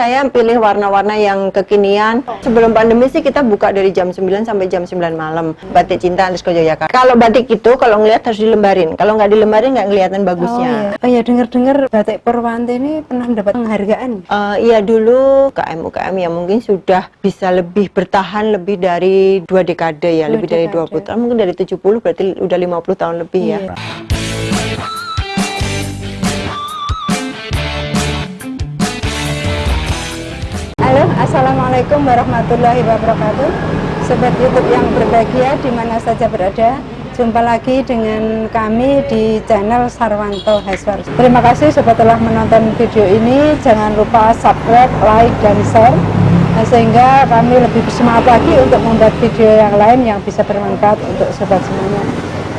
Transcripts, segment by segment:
saya pilih warna-warna yang kekinian. Sebelum pandemi sih kita buka dari jam 9 sampai jam 9 malam. Batik Cinta underscore Yogyakarta. Kalau batik itu kalau ngelihat harus dilembarin. Kalau nggak dilembarin nggak kelihatan bagusnya. Oh iya, dengar-dengar Batik Purwanti ini pernah mendapat penghargaan. Iya dulu UKM yang mungkin sudah bisa lebih bertahan lebih dari 2 dekade ya, lebih dari 20 tahun, mungkin dari 70 berarti udah 50 tahun lebih ya. Halo, assalamualaikum warahmatullahi wabarakatuh. Sobat YouTube yang berbahagia di mana saja berada, jumpa lagi dengan kami di channel Sarwanto Haswar. Terima kasih sobat telah menonton video ini. Jangan lupa subscribe, like, dan share, sehingga kami lebih bersemangat lagi untuk membuat video yang lain yang bisa bermanfaat untuk sobat semuanya.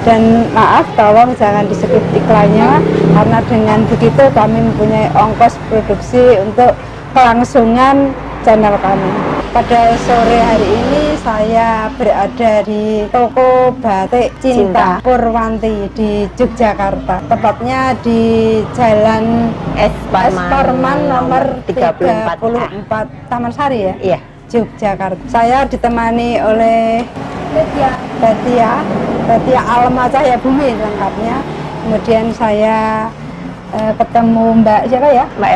Dan maaf, tolong jangan di skip iklannya, karena dengan begitu kami mempunyai ongkos produksi untuk kelangsungan channel kami. Pada sore hari ini saya berada di toko Batik Cinta Purwanti di Yogyakarta, tepatnya di Jalan S. Parman nomor 34 Taman Sari ya? Iya. Yogyakarta. Saya ditemani oleh Batia Alma Cahaya Bumi lengkapnya. Kemudian saya ketemu Mbak siapa ya? Mbak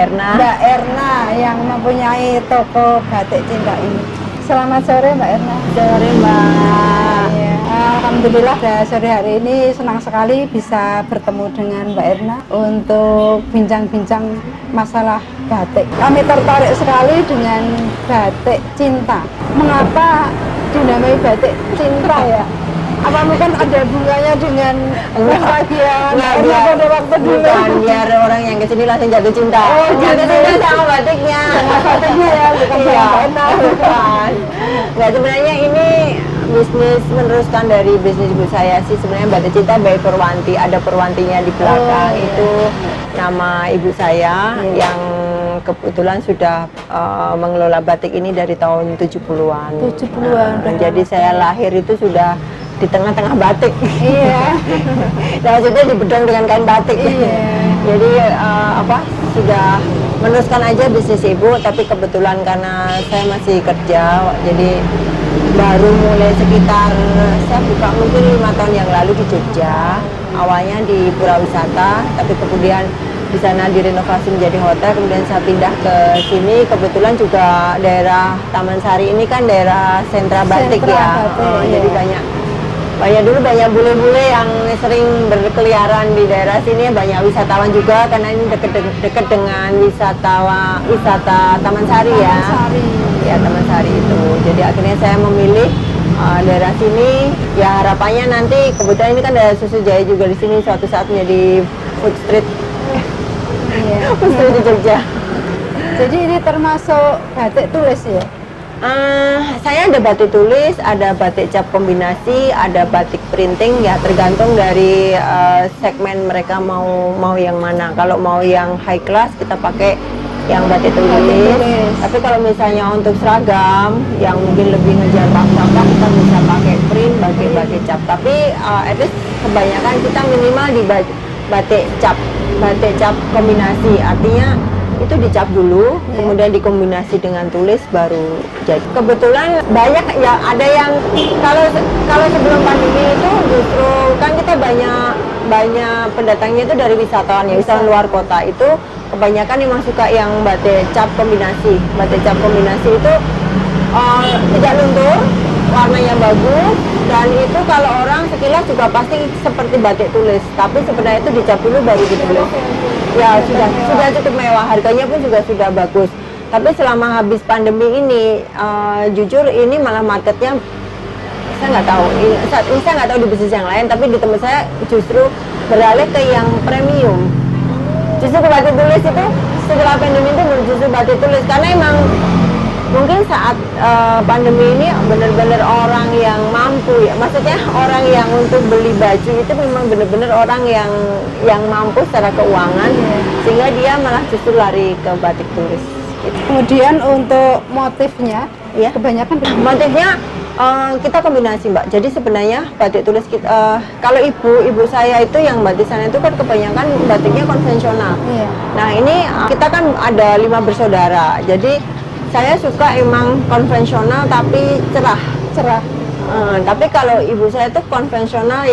Erna yang mempunyai toko Batik Cinta ini. Selamat sore Mbak Erna. Sore Mbak. Ya, alhamdulillah sore hari ini senang sekali bisa bertemu dengan Mbak Erna untuk bincang-bincang masalah batik. Kami tertarik sekali dengan Batik Cinta. Mengapa dinamai Batik Cinta ya? Apa mungkin ada bunganya dengan kebahagiaan pada waktu dulu? Bukan, biar orang yang kesini langsung jatuh cinta. Oh, jatuh cinta sama batiknya. Sama batiknya ya, bukan sama bukan. Nggak, sebenarnya ini bisnis meneruskan dari bisnis ibu saya sih. Sebenarnya Batik Cinta by Purwanti, ada Purwantinya di belakang. Itu nama ibu saya yang kebetulan sudah mengelola batik ini dari tahun 70-an. 70-an. Jadi saya lahir itu sudah di tengah-tengah batik. Iya. Nah, maksudnya dibedong dengan kain batik. Iya. Jadi sudah meneruskan aja bisnis ibu, tapi kebetulan karena saya masih kerja, jadi baru mulai sekitar saya buka mungkin 5 tahun yang lalu di Jogja. Awalnya di Pura Wisata, tapi kemudian di sana direnovasi menjadi hotel, kemudian saya pindah ke sini. Kebetulan juga daerah Taman Sari ini kan daerah sentra batik ya. Jadi banyak bule-bule yang sering berkeliaran di daerah sini, banyak wisatawan juga karena ini dekat dengan wisata Taman Sari ya. Ya, Taman Sari itu. Jadi akhirnya saya memilih daerah sini. Ya harapannya nanti kebetulan ini kan ada susu jahe juga di sini, suatu saat menjadi food street. Food street di Jogja. Jadi ini termasuk batik tulis ya? Saya ada batik tulis, ada batik cap kombinasi, ada batik printing, ya tergantung dari segmen mereka mau yang mana. Kalau mau yang high class kita pakai yang batik tulis. Tapi kalau misalnya untuk seragam yang mungkin lebih ngejar pak-pak, kita bisa pakai print, batik cap. Tapi at least kebanyakan kita minimal di batik cap kombinasi, artinya itu dicap dulu, kemudian dikombinasi dengan tulis baru jadi. Kebetulan banyak ya, ada yang kalau sebelum pandemi itu justru kan kita banyak pendatangnya itu dari wisatawan ya, wisatawan luar kota itu kebanyakan memang suka yang batik cap kombinasi. Batik cap kombinasi itu tidak luntur, warnanya bagus, dan itu kalau orang sekilas juga pasti seperti batik tulis, tapi sebenarnya itu dicap dulu baru ditulis. Ya sudah cukup mewah, harganya pun juga sudah bagus. Tapi selama habis pandemi ini, jujur ini malah marketnya saya nggak tahu. Saat ini saya nggak tahu di bisnis yang lain, tapi di tempat saya justru beralih ke yang premium. Justru ke batik tulis itu setelah pandemi itu justru batik tulis, karena emang mungkin saat pandemi ini benar-benar orang yang mampu ya, maksudnya orang yang untuk beli baju itu memang benar-benar orang yang mampu secara keuangan, sehingga dia malah justru lari ke batik tulis gitu. Kemudian untuk motifnya, ya, kebanyakan motifnya Kita kombinasi Mbak. Jadi sebenarnya batik tulis kita, kalau ibu saya itu yang batik sana itu kan kebanyakan batiknya konvensional. Iya. Nah ini kita kan ada 5 bersaudara. Jadi saya suka emang konvensional tapi cerah. Cerah. Tapi kalau ibu saya itu konvensional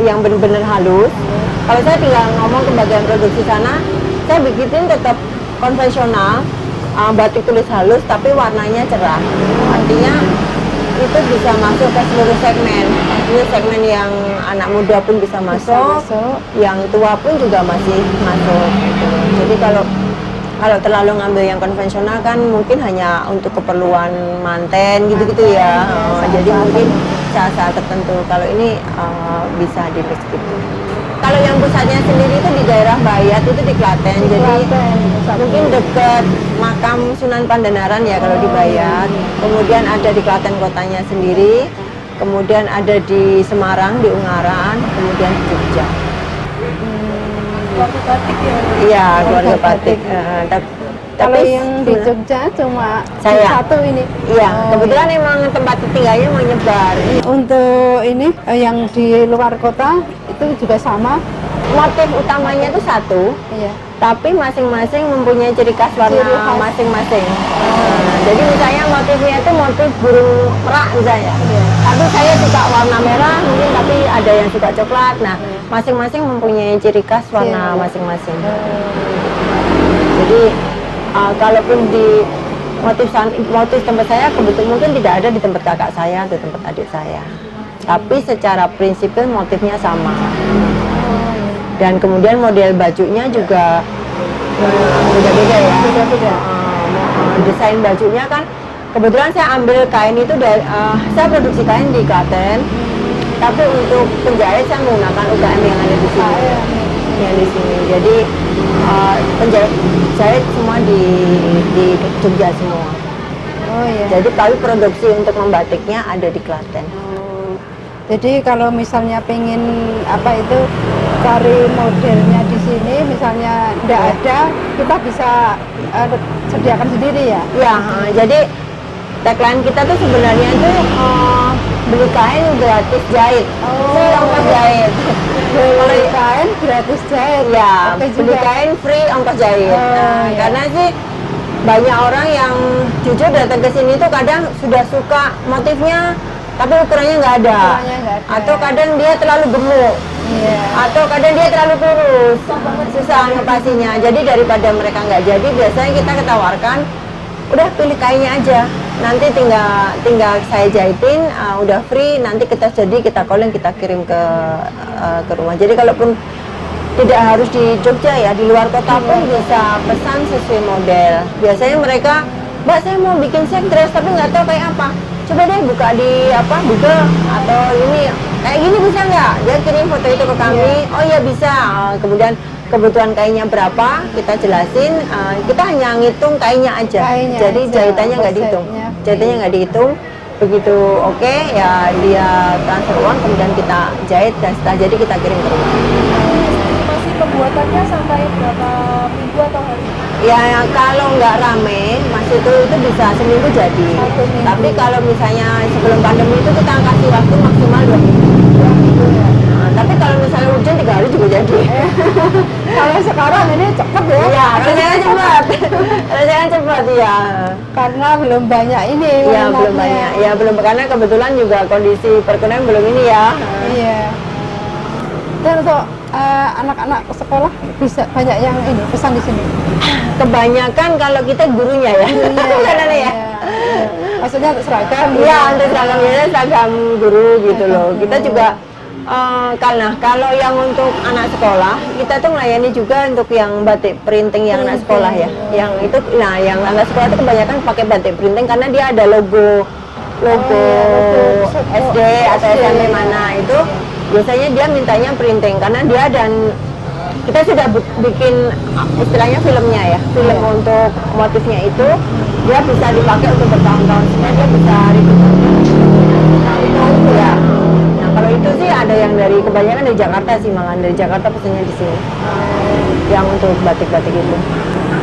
yang benar-benar halus. Kalau saya tinggal ngomong ke bagian produksi sana, saya bikin tetap konvensional, batik tulis halus tapi warnanya cerah. Artinya itu bisa masuk ke seluruh segmen. Artinya segmen yang anak muda pun bisa masuk, yang tua pun juga masih masuk. Gitu. Jadi kalau terlalu ngambil yang konvensional kan mungkin hanya untuk keperluan manten gitu-gitu ya. Jadi mungkin saat-saat tertentu. Kalau ini bisa di mix gitu. Kalau yang pusatnya sendiri itu di daerah Bayat, itu di Klaten. Jadi mungkin dekat makam Sunan Pandanaran ya kalau di Bayat. Kemudian ada di Klaten kotanya sendiri. Kemudian ada di Semarang, di Ungaran. Kemudian di Jogja. Keluarga batik ya? Iya, keluarga batik. Kalau yang di Jogja cuma saya satu ini. Iya, kebetulan emang tempat tinggalnya menyebar. Untuk ini yang di luar kota itu juga sama. Motif utamanya itu satu, Iya. tapi masing-masing mempunyai ciri khas warna Ciri khas. masing-masing. Jadi misalnya motifnya itu motif burung merak misalnya. Tapi saya suka warna merah, mungkin tapi ada yang suka coklat. Nah, masing-masing mempunyai ciri khas warna masing-masing. Jadi kalaupun di motif tempat saya kebetulan mungkin tidak ada di tempat kakak saya atau tempat adik saya. Tapi secara prinsipil motifnya sama. Dan kemudian model bajunya juga beda-beda ya. Beda-beda. Desain bajunya kan kebetulan saya ambil kain itu dari saya produksi kain di Klaten. Tapi untuk penjahit saya menggunakan UKM yang ada di sini. Yang di sini. Jadi penjahit semua di Jogja semua. Oh iya. Jadi tapi produksi untuk membatiknya ada di Klaten. Jadi kalau misalnya pengen apa itu cari modelnya di sini, misalnya tidak ada, kita bisa sediakan sendiri ya? Ya, jadi tagline kita tuh sebenarnya itu beli kain gratis jahit. Free ongkos jahit. Beli kain gratis jahit. Ya, Oke beli juga. kain free ongkos jahit. Nah, iya. karena sih banyak orang yang jujur datang ke sini tuh kadang sudah suka motifnya tapi ukurannya nggak ada. Ukurannya nggak ada. Atau kadang dia terlalu gemuk. Iya. Atau kadang dia terlalu kurus, susah ngepasinya. Jadi daripada mereka nggak jadi, biasanya kita ketawarkan, udah pilih kainnya aja. Nanti tinggal saya jahitin, udah free. Nanti kita calling, kita kirim ke rumah. Jadi kalaupun tidak harus di Jogja ya, di luar kota pun bisa pesan sesuai model. Biasanya mereka, Mbak saya mau bikin set dress tapi nggak tahu kayak apa. Coba deh buka di Google atau ini kayak gini bisa nggak? Dia kirim foto itu ke kami. Oh iya bisa. Kemudian kebutuhan kainnya berapa kita jelasin. Kita hanya ngitung kainnya aja. Jadi aja, jahitannya nggak dihitung. Jahitannya nggak dihitung. Begitu oke, ya dia transfer uang kemudian kita jahit dan setelah jadi kita kirim ke rumah. Masih pembuatannya sampai berapa minggu atau hari? Ya kalau nggak rame, masih itu bisa seminggu jadi. Satu minggu. Tapi kalau misalnya sebelum pandemi itu kita kasih waktu maksimal 2 minggu. Ya. Nah, tapi kalau misalnya hujan 3 hari juga jadi. Kalau sekarang ini cepat ya? Iya, kalau saya cepat. Kalau saya cepat ya. Karena belum banyak ini. Iya belum minatnya. banyak. Ya belum karena kebetulan juga kondisi perekonomian belum ini ya. Iya. Dan untuk anak-anak sekolah bisa banyak yang ini pesan di sini. Kebanyakan kalau kita gurunya ya. Karena ya. Iya. Maksudnya untuk seragam. Iya, untuk seragam biasanya seragam guru gitu loh. Kita juga kalau yang untuk anak sekolah, kita tuh melayani juga untuk yang batik printing yang anak sekolah ya. Yang itu, nah yang anak sekolah itu kebanyakan pakai batik printing karena dia ada logo SD atau SMP mana itu. Biasanya dia mintanya printing karena dia dan kita sudah bikin istilahnya filmnya ya, film untuk motifnya itu dia bisa dipakai untuk bertahun-tahun sehingga dia bisa ya. Nah kalau itu sih ada yang dari kebanyakan dari Jakarta sih, malah dari Jakarta pesannya di sini yang untuk batik-batik itu.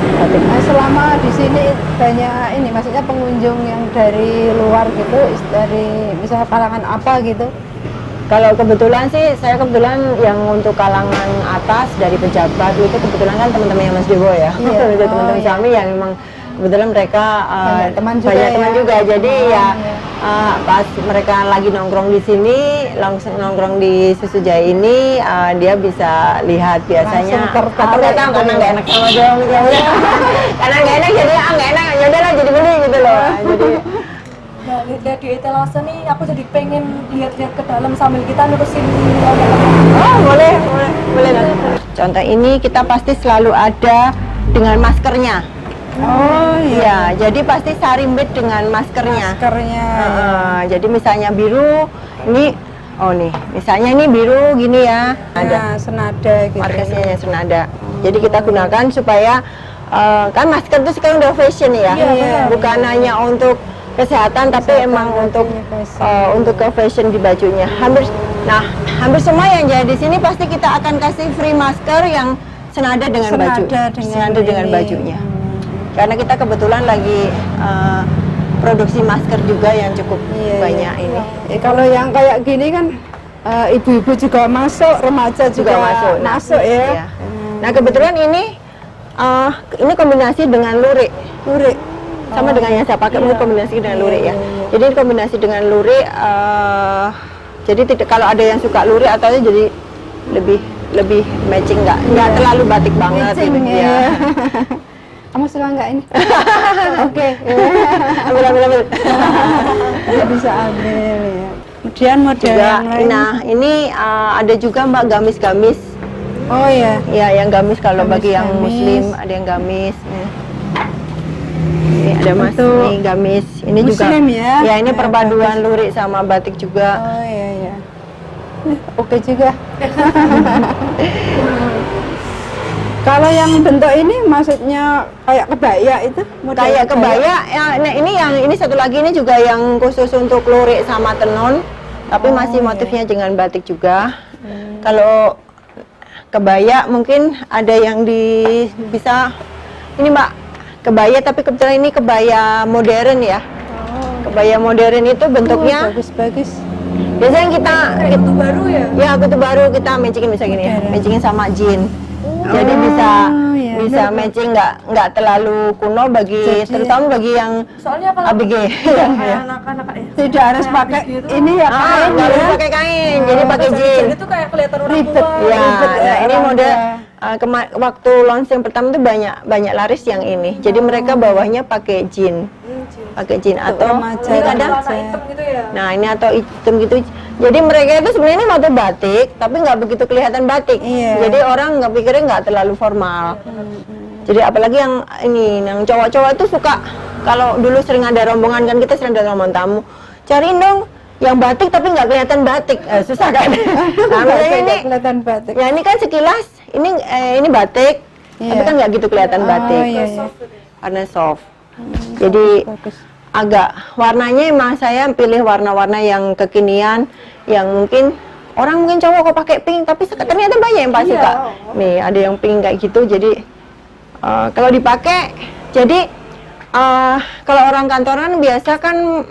batik. Nah, selama di sini banyak ini, maksudnya pengunjung yang dari luar gitu, dari misalnya kalangan apa gitu. Kalau kebetulan sih, saya kebetulan yang untuk kalangan atas dari pejabat itu kebetulan kan teman-temannya Mas Dewo ya. Iya. Itu teman-teman Oh, iya. kami yang memang kebetulan mereka Banyak teman juga banyak ya. teman juga. Jadi Oh, ya iya. pas mereka lagi nongkrong di sini, langsung nongkrong di Susu Jaya ini, dia bisa lihat biasanya. Langsung tertarik Ternyata gitu karena ya. nggak enak sama dong, ya udah. Karena nggak enak jadi nggak enak, ya udahlah jadi beli gitu loh. Jadi Nah, lihat di etalase nih, aku jadi pengen lihat-lihat ke dalam sambil kita nerusin oh boleh lah. Contoh ini kita pasti selalu ada dengan maskernya. Oh Iya, jadi pasti sarimbit dengan maskernya. maskernya. Jadi misalnya biru, ini, oh nih, misalnya ini biru gini ya, ada Nah, senada gitu. markasnya senada. Jadi kita gunakan supaya kan masker itu sekarang udah fashion ya, Iya, bukan hanya untuk kesehatan tapi emang untuk untuk ke fashion di bajunya. Hampir semua yang jadi di sini pasti kita akan kasih free masker yang senada dengan baju, senada dengan ini. bajunya. Karena kita kebetulan lagi produksi masker juga yang cukup Iya, banyak iya. ini. Kalau yang kayak gini kan ibu-ibu juga masuk, remaja juga, masuk. masuk ya. Iya. Nah kebetulan ini kombinasi dengan lurik. Lurik. Sama dengan yang saya pakai mungkin kombinasi dengan lurik ya. Jadi kombinasi dengan lurik, jadi tidak, kalau ada yang suka lurik atau jadi lebih matching, nggak terlalu batik banget Matching, gitu ya. ya. Kamu suka nggak ini? Oke. Ambil. Dia bisa ambil ya. Kemudian model Juga, yang lain. nah ini ada juga Mbak gamis-gamis. Oh ya. Ya, yang gamis kalau bagi yang Gamis-gamis. muslim ada yang gamis. Ini ada Mas, Untuk ini gamis. Ini muslim juga. ya? Ya, ini Ya, perpaduan lurik sama batik juga. Oh iya ya. Oke juga. Kalau yang bentuk ini maksudnya kayak kebaya itu? Model Kayak kebaya, ya, nah ini satu lagi ini juga yang khusus untuk lurik sama tenun, tapi masih motifnya dengan batik juga. Kalau kebaya mungkin ada yang bisa ini Mbak, kebaya tapi kebetulan ini kebaya modern ya. Kebaya modern itu bentuknya bagus-bagus. biasanya kita itu baru ya. ya kutu baru kita matchingin bisa gini ya, Modern. matchingin sama jean. Jadi bisa iya. bisa matching nggak terlalu kuno bagi terutama bagi yang Soalnya kalau ABG. kayak anak-anak Tidak harus kayak pakai habis gitu. ini ya kain Nggak ya. harus pakai kain, jadi pakai jean. Itu kayak kelihatan orang Ribet. tua. Ya, Ribet, nah ini orang model tua. waktu launching pertama tuh banyak laris yang ini. Jadi mereka bawahnya pakai jean, pakai jean atau remaja, ini kadang. warna hitam gitu ya. Nah ini atau hitam gitu. Jadi mereka itu sebenarnya ini motif batik, tapi nggak begitu kelihatan batik. Iya. Jadi orang nggak pikirnya nggak terlalu formal. Jadi apalagi yang ini, yang cowok-cowok itu suka kalau dulu sering ada rombongan kan kita sering ada rombongan tamu, cariin dong yang batik tapi nggak kelihatan batik, susah kan? Nah, misalnya ini, kelihatan batik. ya ini kan sekilas ini batik, tapi Iya. kan nggak gitu kelihatan batik, iya, iya. karena soft. Jadi Bagus. agak warnanya emang saya pilih warna-warna yang kekinian, yang mungkin orang mungkin cowok kok pakai pink, tapi ternyata banyak yang pasti suka. Nih ada yang pink kayak gitu, jadi kalau dipakai, jadi kalau orang kantoran biasa kan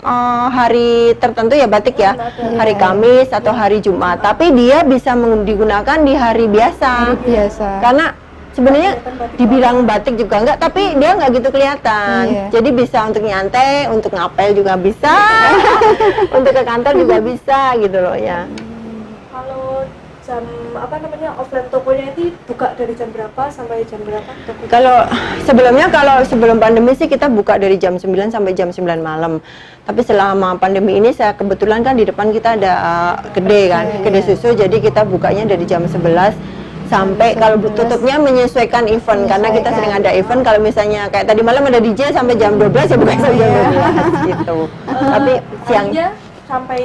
hari tertentu ya batik ya, hari Kamis atau hari Jumat, tapi dia bisa digunakan di hari biasa. Biasa. Karena sebenarnya dibilang batik juga enggak, tapi dia nggak gitu kelihatan. Iya. Jadi bisa untuk nyantai, untuk ngapel juga bisa, untuk ke kantor juga bisa gitu loh ya. Kalau jam offline tokonya itu buka dari jam berapa sampai jam berapa? Kalau sebelum pandemi sih kita buka dari jam 9 sampai jam 9 malam. Tapi selama pandemi ini saya kebetulan kan di depan kita ada kedai susu, jadi kita bukanya dari jam 11 sampai kalau tutupnya menyesuaikan event, karena kita sering ada event. Kalau misalnya kayak tadi malam ada DJ sampai jam 12 ya bukan sampai jam 12 gitu. Tapi siang Harinya sampai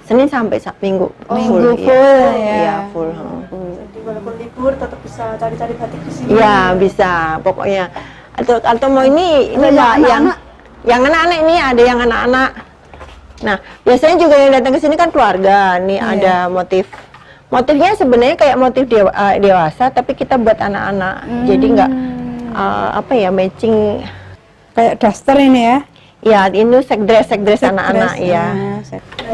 Senin sampai Minggu Minggu iya. full, ya. Iya, full. jadi walaupun libur tetap bisa cari-cari batik di sini. Iya, bisa pokoknya. Atau mau ini Mbak, yang anak-anak ini ada yang anak-anak. Nah, biasanya juga yang datang ke sini kan keluarga. Nih ada motifnya sebenarnya kayak motif dewasa tapi kita buat anak-anak. Jadi apa ya, matching. Kayak daster ini ya. Ya, ini set dress anak-anak ya.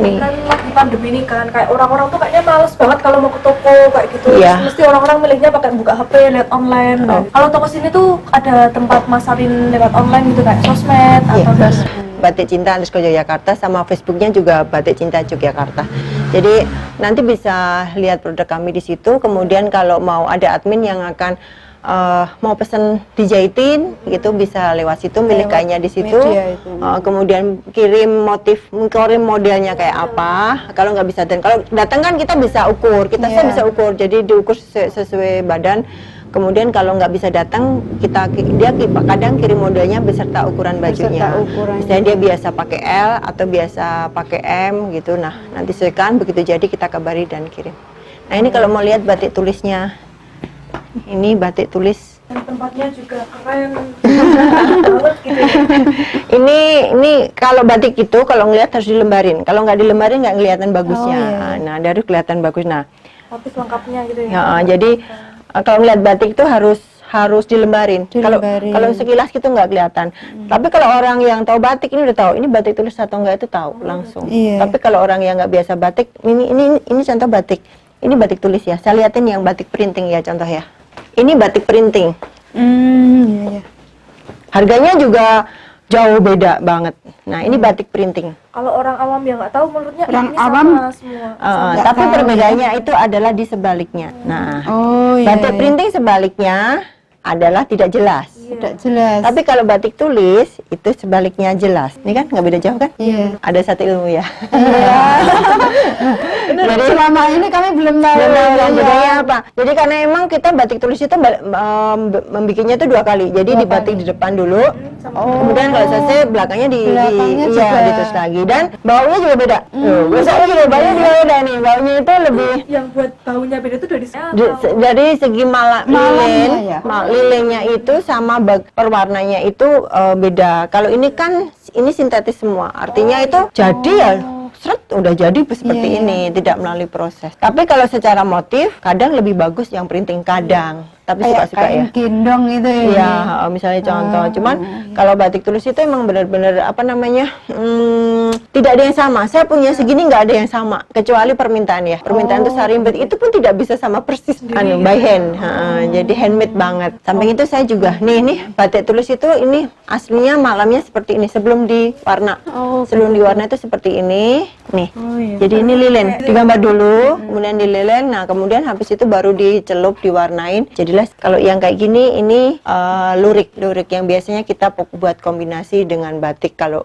Ini kan lagi pandemi ini kan, kayak orang-orang tuh kayaknya males banget kalau mau ke toko kayak gitu. Iya. Terus mesti orang-orang milihnya pakai buka HP, lihat online. Nah, kalau toko sini tuh ada tempat masarin lewat online gitu kayak sosmed atau gitu. Batik Cinta underscore Yogyakarta, sama Facebooknya juga Batik Cinta Yogyakarta. Jadi nanti bisa lihat produk kami di situ. Kemudian kalau mau ada admin yang akan mau pesen dijahitin gitu, bisa lewat situ, milih kainnya di situ. Kemudian kirim modelnya kayak apa. Kalau nggak bisa, dan kalau datang kan kita bisa ukur, saya bisa ukur, jadi diukur sesuai badan. Kemudian kalau nggak bisa datang, dia kadang kirim modelnya beserta ukuran bajunya. Misalnya dia biasa pakai L atau biasa pakai M gitu. Nah, nanti sesuaikan, begitu jadi kita kabari dan kirim. Nah, ini kalau mau lihat batik tulisnya. Ini batik tulis. Dan tempatnya juga keren. Banget gitu. Ini kalau batik itu kalau ngelihat harus dilembarin. Kalau nggak dilembarin nggak kelihatan bagusnya. Nah, dari kelihatan bagus. Nah, motif lengkapnya gitu ya. Jadi kalau ngelihat batik itu harus dilembarin. Kalau sekilas gitu nggak kelihatan. Tapi kalau orang yang tahu batik ini udah tahu ini batik tulis atau enggak, itu tahu langsung. Tapi kalau orang yang nggak biasa batik, ini contoh batik. Ini batik tulis ya. Saya liatin yang batik printing ya, contoh ya. Ini batik printing. Harganya juga jauh beda banget. Nah, ini batik printing. Kalau orang awam yang nggak tahu, menurutnya Orang ini awam sama semua. Tapi perbedaannya itu adalah di sebaliknya. Nah, batik printing sebaliknya adalah tidak jelas. Tidak jelas. Tapi kalau batik tulis itu sebaliknya jelas. Ini kan nggak beda jauh kan? Iya. Ada satu ilmu ya. Jadi selama ini kami belum tahu bedanya apa. Jadi karena emang kita batik tulis itu membikinnya itu 2 kali. Jadi dibatik di depan dulu. Kemudian kalau selesai belakangnya ditulis lagi, dan baunya juga beda. Biasanya juga baunya beda nih. Baunya itu lebih Yang buat baunya beda itu dari saya. dari segi lilinnya itu sama perwarnanya itu beda. Kalau ini kan ini sintetis semua. Artinya itu jadi ya udah jadi seperti ini, tidak melalui proses. Tapi kalau secara motif kadang lebih bagus yang printing, kadang. Tapi suka-suka ya. Gendong itu ya. Iya, misalnya contoh. Cuman kalau batik tulis itu emang benar-benar tidak ada yang sama. Saya punya segini nggak ada yang sama, kecuali permintaan ya. Permintaan itu sarimbet itu pun tidak bisa sama persis by hand. Jadi handmade banget. Samping itu saya juga nih batik tulis itu ini aslinya malamnya seperti ini sebelum diwarna. Sebelum diwarna itu seperti ini. Nih. Jadi ini lilin. Digambar dulu, kemudian dililin. Nah, kemudian habis itu baru dicelup, diwarnain. Jadilah kalau yang kayak gini ini lurik yang biasanya kita buat kombinasi dengan batik kalau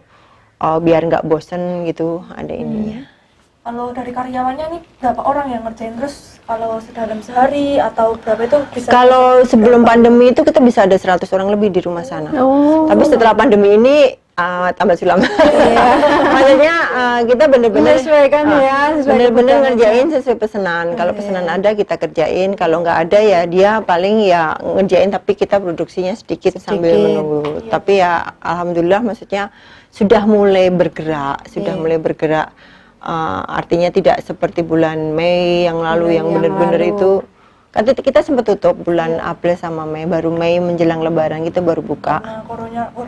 biar nggak bosen gitu, ada ininya. Kalau dari karyawannya nih berapa orang yang ngerjain, terus kalau dalam sehari atau berapa itu bisa? Kalau sebelum pandemi itu kita bisa ada 100 orang lebih di rumah sana. Tapi setelah pandemi ini tambah sulam. Maksudnya kita bener-bener bener-bener ngerjain sesuai pesanan. Kalau pesanan ada kita kerjain, kalau nggak ada ya dia paling ya ngerjain, tapi kita produksinya sedikit sambil menunggu. Tapi ya alhamdulillah, maksudnya sudah mulai bergerak, artinya tidak seperti bulan Mei yang lalu yang benar-benar itu. Kita sempat tutup bulan April sama Mei, baru Mei menjelang Lebaran kita baru buka.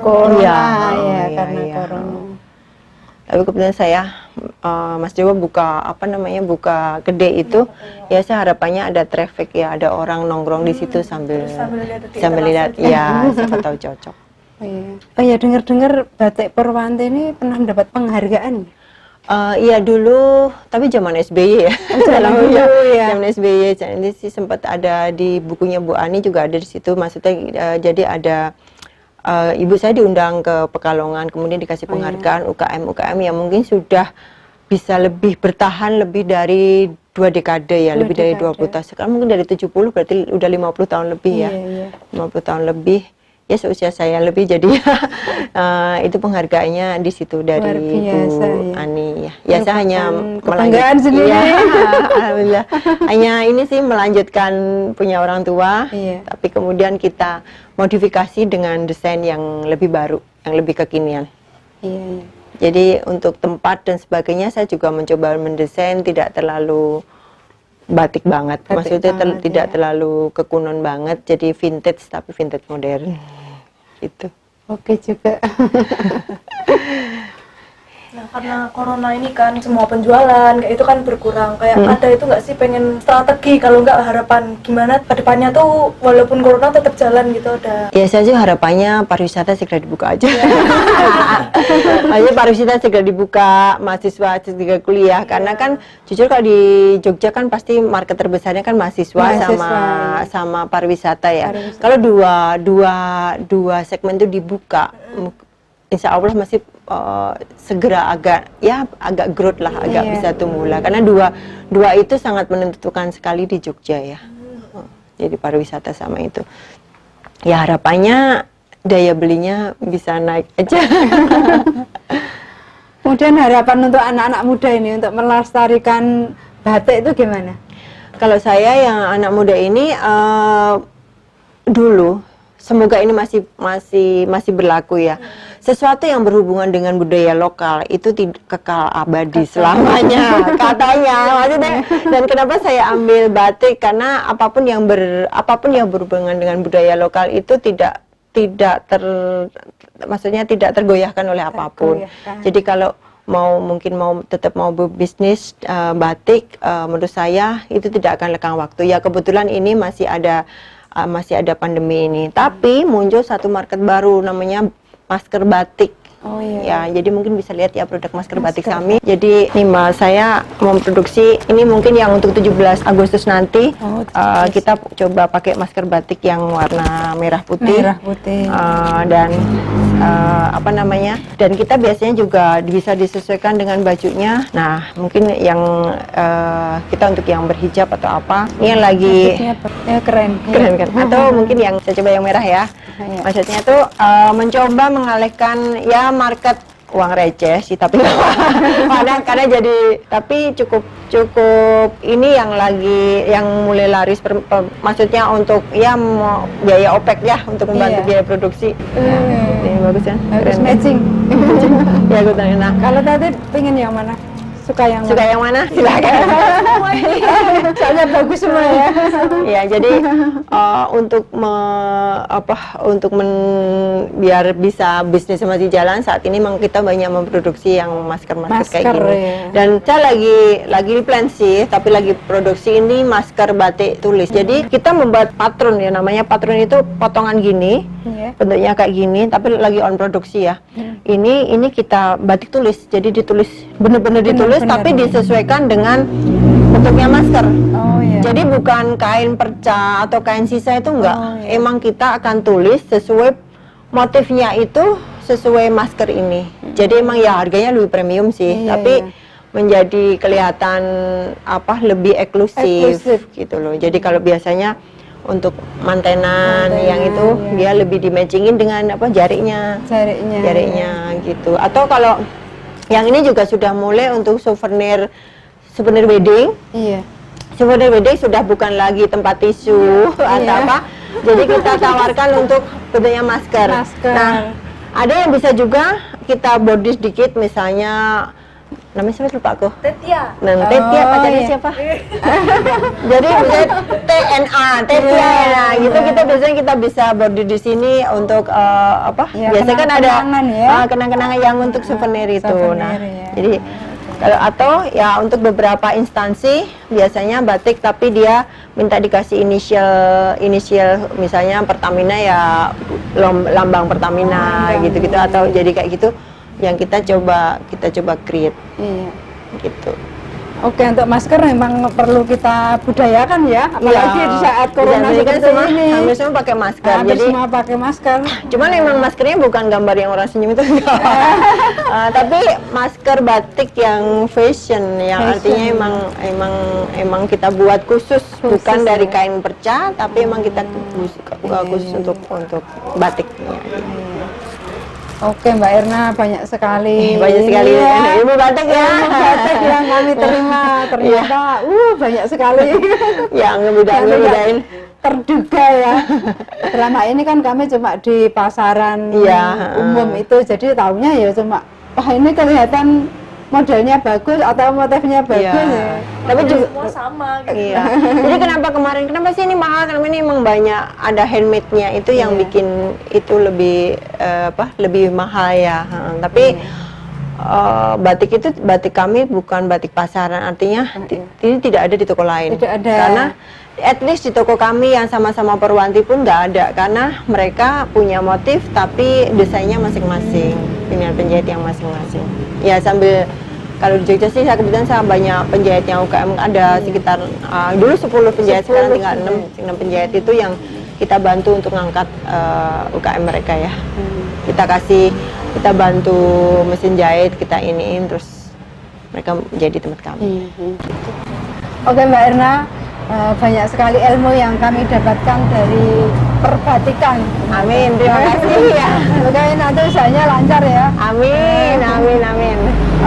Corona. Tapi kebetulan saya, Mas Jawa buka buka gede itu, ya saya harapannya ada traffic ya, ada orang nongkrong di situ sambil lihat, ya siapa tahu cocok. Oh iya, dengar-dengar Batik Purwanti ini pernah mendapat penghargaan. Iya dulu, tapi zaman SBY ya. Zaman SBY, ini sih sempat ada di bukunya Bu Ani juga ada di situ. Maksudnya jadi ada ibu saya diundang ke Pekalongan, kemudian dikasih penghargaan UKM yang mungkin sudah bisa lebih bertahan lebih dari 2 dekade ya, lebih dari 20 tahun. Sekarang mungkin dari 70 berarti udah 50 tahun lebih ya. 50 tahun lebih. Ya seusia saya lebih, jadi itu penghargaannya di situ dari Bu Ani ya. Ya saya hanya kebanggaan sendiri. Alhamdulillah. Hanya ini sih melanjutkan punya orang tua, tapi kemudian kita modifikasi dengan desain yang lebih baru, yang lebih kekinian. Jadi untuk tempat dan sebagainya saya juga mencoba mendesain tidak terlalu batik banget. Batik Maksudnya banget, tidak ya. terlalu kekunon banget, jadi vintage tapi vintage modern. Gitu. Oke juga. Nah, karena corona ini kan semua penjualan kayak itu kan berkurang. Kayak ada itu nggak sih pengen strategi kalau nggak harapan gimana ke depannya tuh walaupun corona tetap jalan gitu ada. Ya saya sih harapannya pariwisata segera dibuka aja. Maksudnya pariwisata segera dibuka, mahasiswa segera kuliah. Karena kan jujur kalau di Jogja kan pasti market terbesarnya kan mahasiswa, sama pariwisata ya. Pariwisata. Kalau dua segmen itu dibuka, insya Allah masih segera agak growth lah, agak bisa tumbuh lah. Karena dua itu sangat menentukan sekali di Jogja ya. Jadi pariwisata sama itu. Ya harapannya daya belinya bisa naik aja. Kemudian harapan untuk anak-anak muda ini untuk melestarikan batik itu gimana? Kalau saya yang anak muda ini dulu, semoga ini masih berlaku ya. Sesuatu yang berhubungan dengan budaya lokal itu tidak kekal abadi selamanya, katanya. Maksudnya, dan kenapa saya ambil batik karena apapun yang berhubungan dengan budaya lokal itu tidak tergoyahkan oleh apapun. Jadi kalau tetap mau berbisnis batik, menurut saya itu tidak akan lekang waktu. Ya kebetulan ini masih ada pandemi ini, tapi muncul satu market baru namanya masker batik. Oh iya. Ya, jadi mungkin bisa lihat ya produk masker batik kami. Jadi nih Mbak, saya memproduksi ini mungkin yang untuk 17 Agustus nanti. Oh, kita coba pakai masker batik yang warna merah putih. Merah putih. Dan dan kita biasanya juga bisa disesuaikan dengan bajunya. Nah, mungkin yang kita untuk yang berhijab atau apa, ini yang lagi keren kan? Atau mungkin yang saya coba yang merah ya. Maksudnya tuh mencoba mengalihkan ya market uang receh sih, tapi karena jadi tapi cukup ini yang mulai laris maksudnya untuk ya mau biaya OPEC ya untuk membantu biaya produksi. Ini bagus kan? Harus matching. Ya gue tanya. Nah, kalau tadi pengen yang mana? Suka yang mana? Silakan. Soalnya bagus semua ya. Ya, jadi biar bisa bisnis masih jalan, saat ini memang kita banyak memproduksi yang masker kayak gini. Ya. Dan saya lagi plan sih, tapi lagi produksi ini masker batik tulis. Jadi kita membuat patron ya, namanya patron itu potongan gini. Bentuknya kayak gini, tapi lagi on produksi ya. Ini kita batik tulis. Jadi ditulis bener-bener ditulis, tapi disesuaikan dengan bentuknya masker. Oh iya. Jadi bukan kain perca atau kain sisa itu enggak. Oh, iya. Emang kita akan tulis sesuai motifnya itu sesuai masker ini. Jadi emang ya harganya lebih premium sih, tapi menjadi kelihatan lebih eksklusif gitu loh. Jadi kalau biasanya untuk mantenan yang itu dia lebih di-matchingin dengan jarinya gitu. Atau kalau yang ini juga sudah mulai untuk souvenir wedding. Iya. Souvenir wedding sudah bukan lagi tempat tisu atau apa. Jadi kita tawarkan untuk bentuknya masker. Nah, ada yang bisa juga kita body sedikit, misalnya namanya siapa lupa aku? Tetia. Nah, Tetia pacarnya siapa? Jadi misalnya TNA, Tetia. Nah, gitu kita biasanya kita bisa body di sini untuk biasanya kan ada kenang-kenangan yang untuk souvenir itu. Nah, jadi atau ya untuk beberapa instansi biasanya batik tapi dia minta dikasih inisial misalnya Pertamina ya lambang Pertamina gitu-gitu atau jadi kayak gitu yang kita coba create gitu. Oke, untuk masker memang perlu kita budayakan ya, apalagi di saat corona seperti ini. Hampir semua pakai masker. Jadi semua pakai masker. Cuman emang maskernya bukan gambar yang orang senyum itu enggak. Tapi masker batik yang fashion, yang artinya emang kita buat khusus bukan dari kain perca, tapi emang kita khusus untuk batiknya. Oke Mbak Erna, banyak sekali ilmu batik ya. Batik yang kami terima ternyata banyak sekali yang ngebedain terduga ya. Selama ini kan kami cuma di pasaran umum itu, jadi taunya ya cuma ini kelihatan modelnya bagus atau motifnya bagus ya. Tapi juga semua sama gitu. iya. Jadi kenapa sih ini mahal? Karena ini emang banyak ada handmade-nya itu yang bikin itu lebih lebih mahal ya. Tapi batik kami bukan batik pasaran, artinya ini tidak ada di toko lain. Tidak ada. Karena at least di toko kami yang sama-sama Perwanti pun nggak ada, karena mereka punya motif tapi desainnya masing-masing dengan penjahit yang masing-masing. Ya sambil kalau di Jogja sih saya kebetulan saya banyak penjahit yang UKM, ada sekitar dulu 10 penjahit, sekarang tinggal 6 penjahit itu yang kita bantu untuk ngangkat UKM mereka ya. Kita bantu mesin jahit, kita iniin, terus mereka jadi tempat kami. Oke Mbak Erna, banyak sekali ilmu yang kami dapatkan dari perbatikan. Amin, terima kasih ya. Oke, nanti usahanya lancar ya. Amin, amin, amin.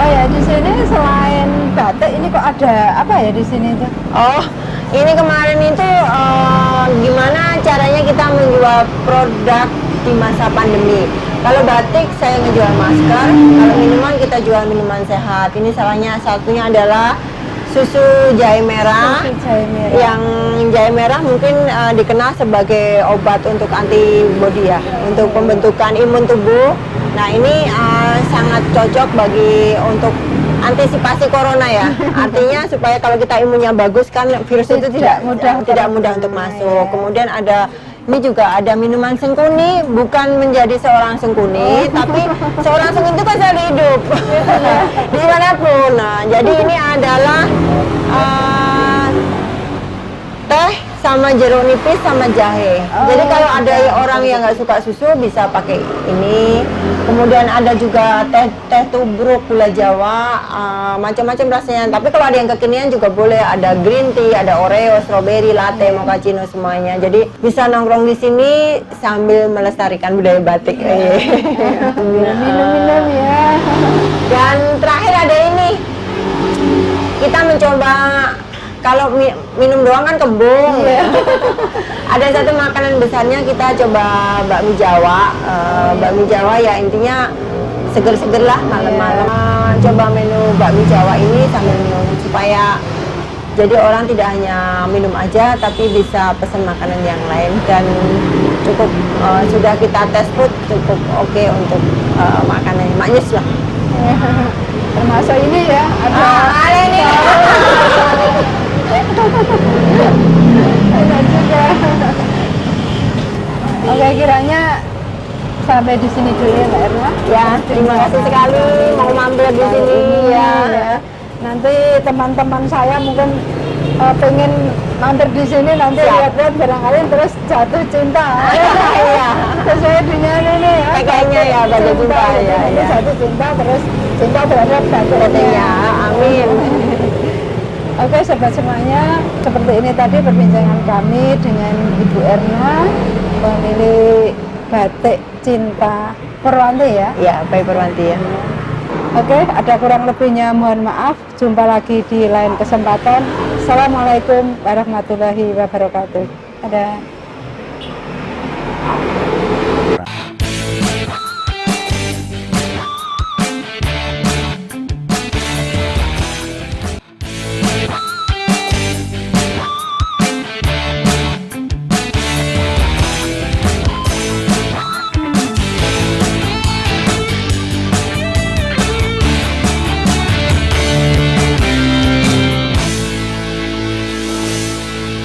Oh ya, di sini selain batik ini kok ada apa ya di sini tuh? Oh, ini kemarin itu gimana caranya kita menjual produk di masa pandemi. Kalau batik saya ngejual masker, kalau minuman kita jual minuman sehat. Ini satunya adalah susu jahe merah. Susu jahe merah. Yang jahe merah mungkin dikenal sebagai obat untuk antibodi ya, untuk pembentukan imun tubuh. Nah ini sangat cocok untuk antisipasi corona ya. Artinya supaya kalau kita imunnya bagus kan virus itu tidak mudah untuk masuk. Kemudian ini juga ada minuman sengkuni, bukan menjadi seorang sengkuni, tapi seorang sengkuni itu kan selalu hidup dimanapun. Nah, jadi ini adalah teh sama jeruk nipis sama jahe. Jadi kalau ada orang yang nggak suka susu bisa pakai ini. Kemudian ada juga teh tubruk gula Jawa, macam-macam rasanya. Tapi kalau ada yang kekinian juga boleh, ada green tea, ada oreo, strawberry, latte, mochaccino semuanya. Jadi bisa nongkrong di sini sambil melestarikan budaya batik. Minum-minum ya. Dan terakhir ada ini. Kita mencoba, kalau minum doang kan kembung. Ada satu makanan besarnya, kita coba bakmi Jawa. Bakmi Jawa ya intinya seger-seger lah malam-malam. Coba menu bakmi Jawa ini sambil minum supaya jadi orang tidak hanya minum aja tapi bisa pesan makanan yang lain, dan cukup sudah kita tes food cukup oke untuk makanan maknyus lah. Termasuk ini ya, ada ini. Enak juga. Oke, kiranya sampai di sini dulu ya Mbak Erna. Ya, terima kasih sekali mau mampir di sini ya. Nanti teman-teman saya mungkin pengen mampir di sini, nanti lihat-lihat barangkali terus jatuh cinta. Iya. Sesuai dengan ini ya. Kayaknya ya jatuh cinta ya. Jatuh cinta terus cinta terhadap batiknya. Amin. Oke sobat semuanya, seperti ini tadi perbincangan kami dengan Ibu Erna, pemilik batik cinta Perwanti ya. Ya, baik Perwanti ya. Oke, ada kurang lebihnya mohon maaf. Jumpa lagi di lain kesempatan. Assalamualaikum warahmatullahi wabarakatuh. Ada.